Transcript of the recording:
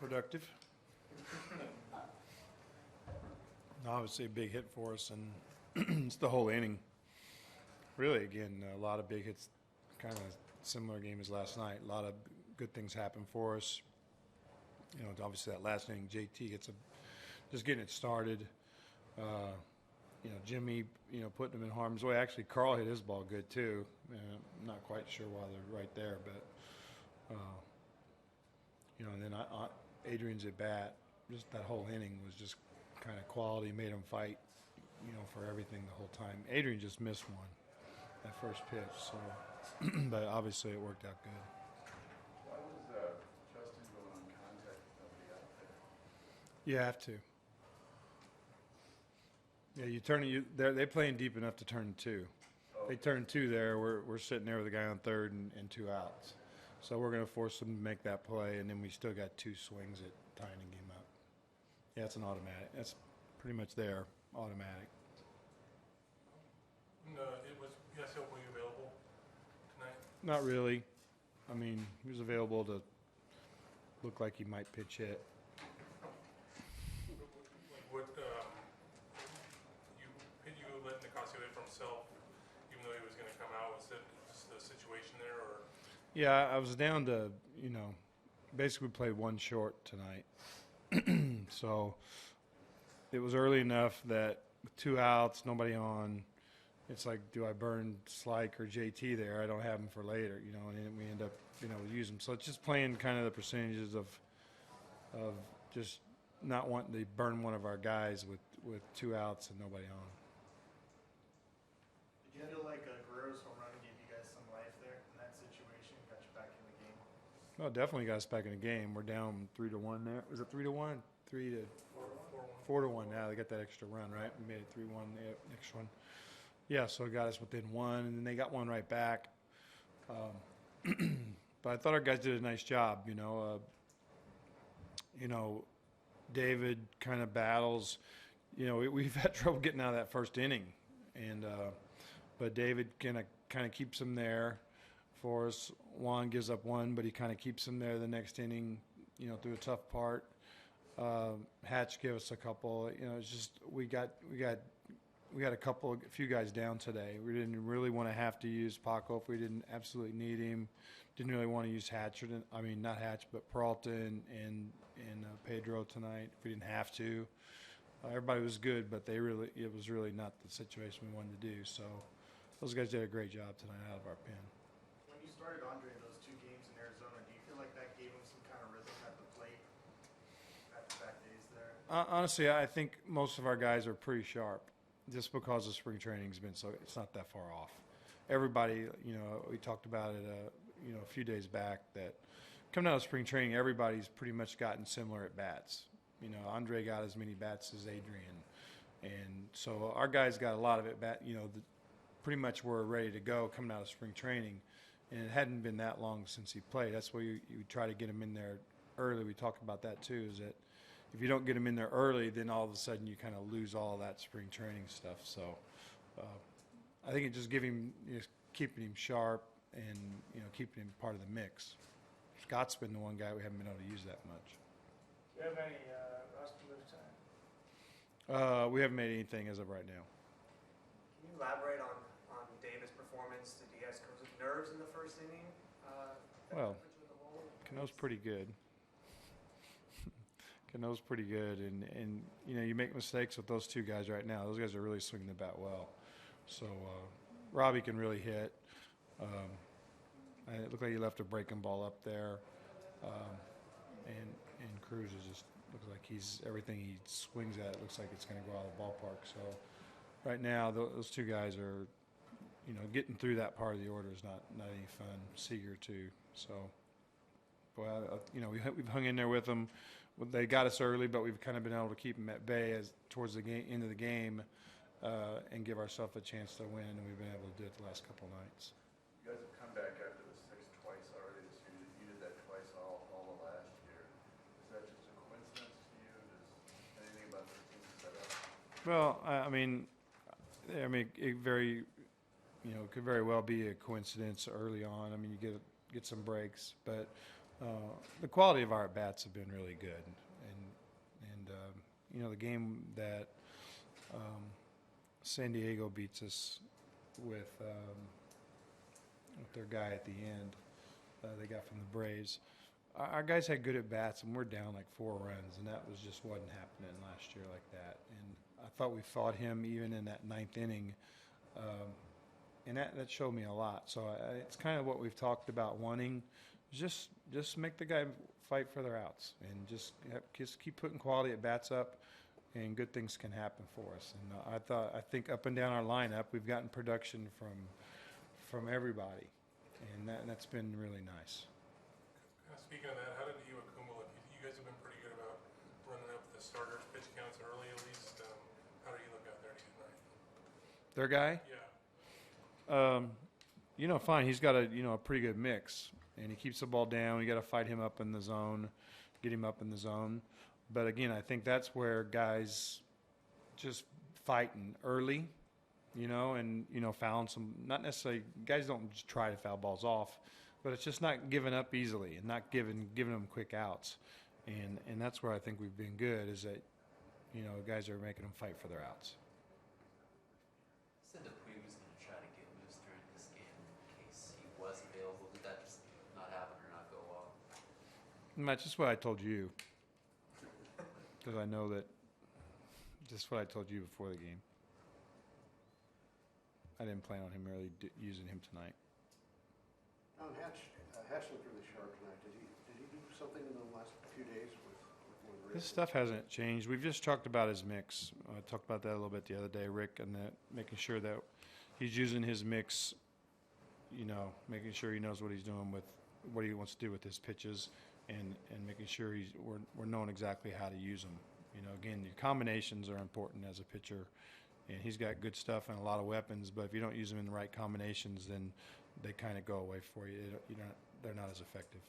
Productive. Obviously a big hit for us, and it's the whole inning. Really, again, a lot of big hits, kind of similar game as last night. A lot of good things happen for us. You know, obviously that last inning, JT gets just getting it started. You know, Jimmy, you know, putting him in harm's way. Actually, Carl hit his ball good too. I'm not quite sure why they're right there, but you know, and then Adrian's at bat. Just that whole inning was just kind of quality, made him fight, you know, for everything the whole time. Adrian just missed one, that first pitch, so, but obviously it worked out good. Why was Justin going on contact with nobody out there? You have to. Yeah, you turn it. They're playing deep enough to turn two. Oh. They turn two there. We're sitting there with a guy on third and two outs. So we're going to force them to make that play, and then we still got two swings at tying the game up. Yeah, it's an automatic. That's pretty much there, automatic. Yasiel, were you available tonight? Not really. I mean, he was available to look like he might pitch hit. Like what, you let Nicasio hit for himself, even though he was going to come out. Was it just the situation there, or? Yeah, I was down to, you know, basically played one short tonight. So it was early enough that with two outs, nobody on, it's like, do I burn Slyke or JT there? I don't have them for later, you know, and then we end up, you know, use them. So it's just playing kind of the percentages of just not wanting to burn one of our guys with two outs and nobody on. Did you feel like Guerrero's home run gave you guys some life there in that situation, got you back in the game? No, definitely got us back in the game. We're down 3-1 there. Was it 3-1? 4-1 now. They got that extra run, right? We made it 3-1, the extra one. Yeah, so it got us within one, and then they got one right back. But I thought our guys did a nice job, you know. David kind of battles. You know, we've had trouble getting out of that first inning, and but David kind of keeps them there for us. Juan gives up one, but he kind of keeps them there the next inning, you know, through a tough part. Hatch gave us a couple. You know, it's just we got a few guys down today. We didn't really want to have to use Paco if we didn't absolutely need him. Didn't really want to use Hatch, not Hatch, but Peralta and Pedro tonight if we didn't have to. Everybody was good, but it was really not the situation we wanted to do. So those guys did a great job tonight out of our pen. When you started Andre those two games in Arizona, do you feel like that gave him some kind of rhythm at the plate? Back-to-back days there. Honestly, I think most of our guys are pretty sharp, just because the spring training's been it's not that far off. Everybody, you know, we talked about it, a few days back that coming out of spring training, everybody's pretty much gotten similar at bats. You know, Andre got as many bats as Adrian, and so our guys got a lot of it bat. You know, pretty much were ready to go coming out of spring training, and it hadn't been that long since he played. That's why you try to get him in there early. We talked about that too. Is that if you don't get him in there early, then all of a sudden you kind of lose all that spring training stuff. So I think it just keeping him sharp and, you know, keeping him part of the mix. Scott's been the one guy we haven't been able to use that much. Do you have any roster moves time? We haven't made anything as of right now. Can you elaborate on David's performance? Did he have nerves in the first inning? Well, Cano's pretty good. Cano's pretty good, and you know, you make mistakes with those two guys right now. Those guys are really swinging the bat well. So Robbie can really hit. It looked like he left a breaking ball up there, and Cruz just looks like everything he swings at looks like it's going to go out of the ballpark. So right now, those two guys are, you know, getting through that part of the order is not any fun. Seager too. So, well, you know, we've hung in there with them. They got us early, but we've kind of been able to keep them at bay towards the end of the game, and give ourselves a chance to win. And we've been able to do it the last couple of nights. You guys have come back after the sixth twice already this year. You did that twice all of last year. Is that just a coincidence to you? Does anything about the team set up? Well, I mean, it could very well be a coincidence early on. I mean, you get some breaks, but the quality of our at-bats have been really good. And the game that San Diego beats us with their guy at the end, they got from the Braves. Our guys had good at-bats, and we're down like 4 runs, and that just wasn't happening last year like that. And I thought we fought him even in that 9th inning, and that showed me a lot. So it's kind of what we've talked about wanting, just make the guy fight for their outs, and just keep putting quality at-bats up, and good things can happen for us. And I think up and down our lineup, we've gotten production from everybody, and that's been really nice. Speaking of that, how did you accumulate? You guys have been pretty good about running up the starters' pitch counts early, at least. How do you look out there tonight? Their guy? Yeah. Fine. He's got a pretty good mix, and he keeps the ball down. You got to fight him up in the zone, get him up in the zone. But again, I think that's where guys just fighting early, and fouling some. Not necessarily guys don't just try to foul balls off, but it's just not giving up easily and not giving them quick outs, and that's where I think we've been good, is that guys are making them fight for their outs. Said that we was going to try to get Moose during this game in case he was available. Did that just not happen or not go well? That's just what I told you, because I know that. Just what I told you before the game. I didn't plan on him really using him tonight. Hatch looked really sharp tonight. Did he do something in the last few days with His stuff hasn't changed. We've just talked about his mix. I talked about that a little bit the other day, Rick, and that making sure that he's using his mix, making sure he knows what he's doing with what he wants to do with his pitches, and making sure we're knowing exactly how to use them. Again, your combinations are important as a pitcher, and he's got good stuff and a lot of weapons, but if you don't use them in the right combinations, then they kind of go away for you. They're not as effective.